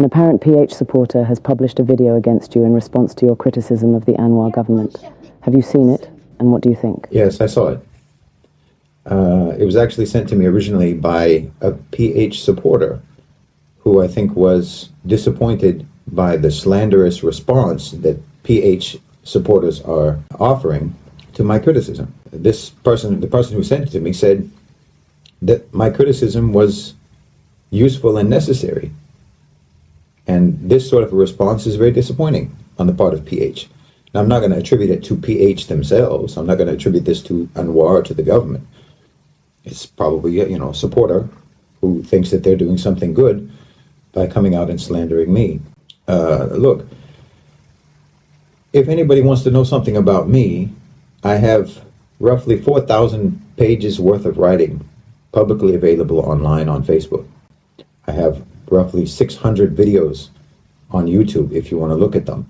An apparent PH supporter has published a video against you in response to your criticism of the Anwar government. Have you seen it, and what do you think? Yes, I saw it. It was actually sent to me originally by a PH supporter who I think was disappointed by the slanderous response that PH supporters are offering to my criticism. The person who sent it to me, said that my criticism was useful and necessary. And this sort of a response is very disappointing on the part of PH. Now, I'm not going to attribute it to PH themselves. I'm not going to attribute this to Anwar or to the government. It's probably, a supporter who thinks that they're doing something good by coming out and slandering me. Look, if anybody wants to know something about me, I have roughly 4,000 pages worth of writing publicly available online on Facebook. I have roughly 600 videos on YouTube if you want to look at them.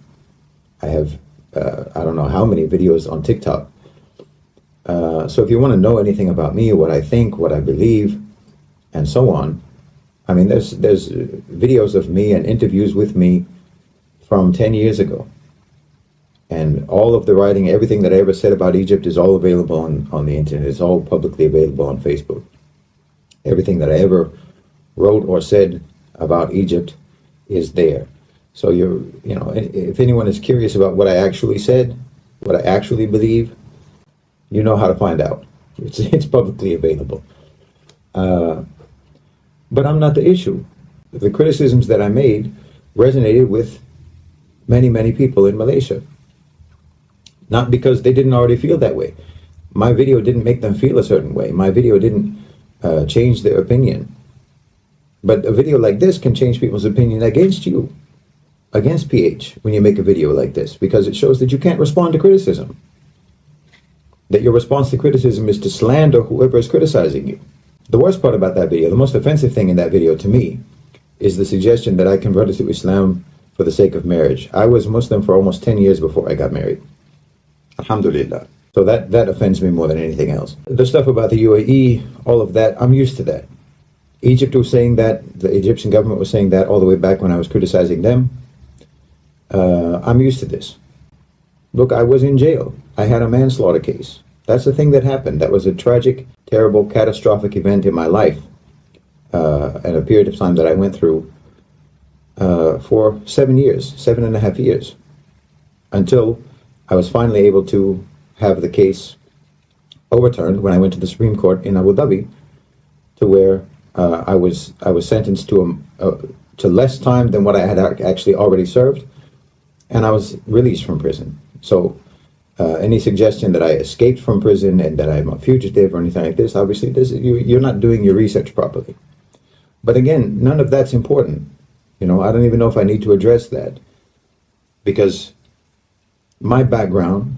I have, I don't know how many videos on TikTok. So if you want to know anything about me, what I think, what I believe, and so on, I mean, there's videos of me and interviews with me from 10 years ago. And all of the writing, everything that I ever said about Egypt is all available on the internet. It's all publicly available on Facebook. Everything that I ever wrote or said about Egypt is there. So if anyone is curious about what I actually said, what I actually believe, you know how to find out. It's publicly available. But I'm not the issue. The criticisms that I made resonated with many, many people in Malaysia. Not because they didn't already feel that way. My video didn't make them feel a certain way. My video didn't change their opinion. But a video like this can change people's opinion against you, against PH, when you make a video like this, because it shows that you can't respond to criticism. That your response to criticism is to slander whoever is criticizing you. The worst part about that video, the most offensive thing in that video to me, is the suggestion that I converted to Islam for the sake of marriage. I was Muslim for almost 10 years before I got married. Alhamdulillah. So that offends me more than anything else. The stuff about the UAE, all of that, I'm used to that. Egypt was saying that, the Egyptian government was saying that all the way back when I was criticizing them. I'm used to this. Look, I was in jail. I had a manslaughter case. That's the thing that happened. That was a tragic, terrible, catastrophic event in my life, and a period of time that I went through for 7.5 years, until I was finally able to have the case overturned when I went to the Supreme Court in Abu Dhabi, to where I was sentenced to less time than what I had actually already served, and I was released from prison. So any suggestion that I escaped from prison and that I'm a fugitive or anything like this, obviously you're not doing your research properly. But again, none of that's important. I don't even know if I need to address that, because my background,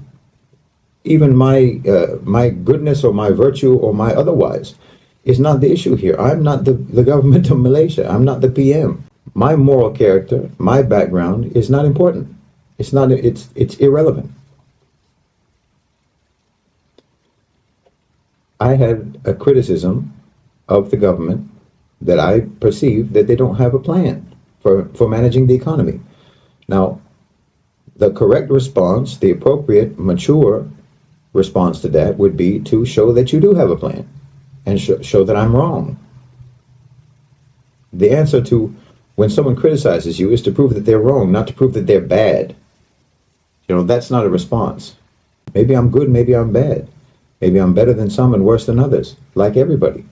even my goodness or my virtue or my otherwise, is not the issue here. I'm not the government of Malaysia. I'm not the PM. My moral character, my background is not important. It's irrelevant. I had a criticism of the government that I perceive that they don't have a plan for managing the economy. Now, the correct response, the appropriate, mature response to that would be to show that you do have a plan and show that I'm wrong. The answer to when someone criticizes you is to prove that they're wrong, not to prove that they're bad. That's not a response. Maybe I'm good, maybe I'm bad. Maybe I'm better than some and worse than others, like everybody.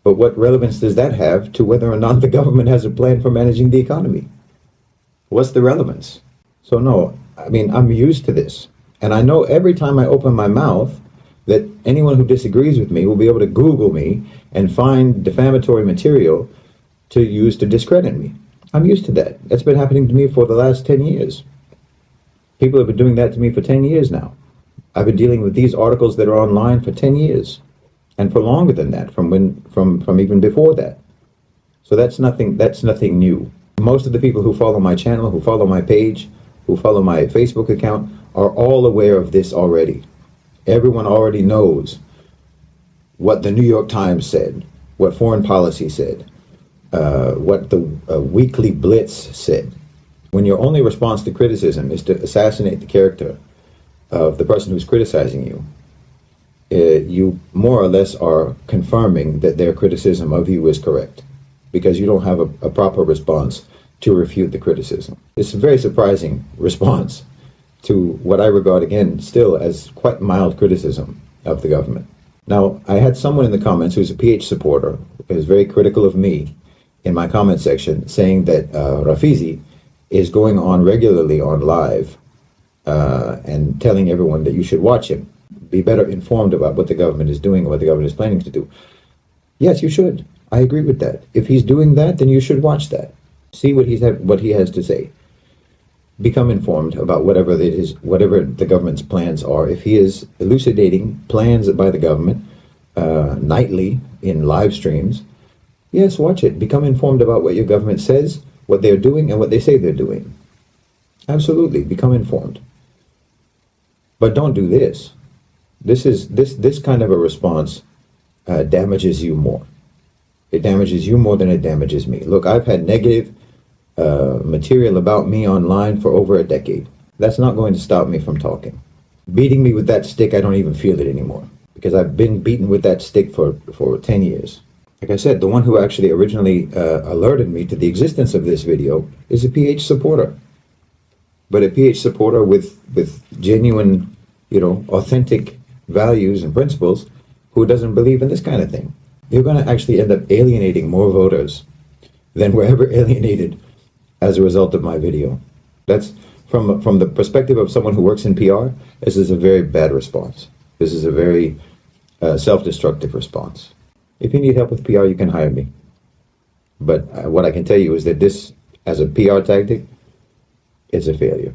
But what relevance does that have to whether or not the government has a plan for managing the economy? What's the relevance? So no, I'm used to this. And I know every time I open my mouth that anyone who disagrees with me will be able to Google me and find defamatory material to use to discredit me. I'm used to that. That's been happening to me for the last 10 years. People have been doing that to me for 10 years now. I've been dealing with these articles that are online for 10 years, and for longer than that, from even before that. So that's nothing new. Most of the people who follow my channel, who follow my page, who follow my Facebook account, are all aware of this already. Everyone already knows what the New York Times said, what Foreign Policy said, what the Weekly Blitz said. When your only response to criticism is to assassinate the character of the person who's criticizing you, you more or less are confirming that their criticism of you is correct, because you don't have a proper response to refute the criticism. It's a very surprising response to what I regard, again, still as quite mild criticism of the government. Now, I had someone in the comments who's a PH supporter, who is very critical of me in my comment section, saying that Rafizi is going on regularly on live and telling everyone that you should watch him, be better informed about what the government is doing, or what the government is planning to do. Yes, you should. I agree with that. If he's doing that, then you should watch that. See what he has to say. Become informed about whatever the government's plans are. If he is elucidating plans by the government nightly in live streams, yes, watch it. Become informed about what your government says, what they're doing, and what they say they're doing. Absolutely, become informed. But don't do this. This kind of a response damages you more. It damages you more than it damages me. Look, I've had negative material about me online for over a decade. That's not going to stop me from talking. Beating me with that stick, I don't even feel it anymore, because I've been beaten with that stick for 10 years. Like I said, the one who actually originally alerted me to the existence of this video is a PH supporter. But a PH supporter with genuine, authentic values and principles, who doesn't believe in this kind of thing. You're going to actually end up alienating more voters than were ever alienated as a result of my video. That's from the perspective of someone who works in PR. This is a very bad response. This is a very self-destructive response. If you need help with PR, you can hire me. But what I can tell you is that this, as a PR tactic, is a failure.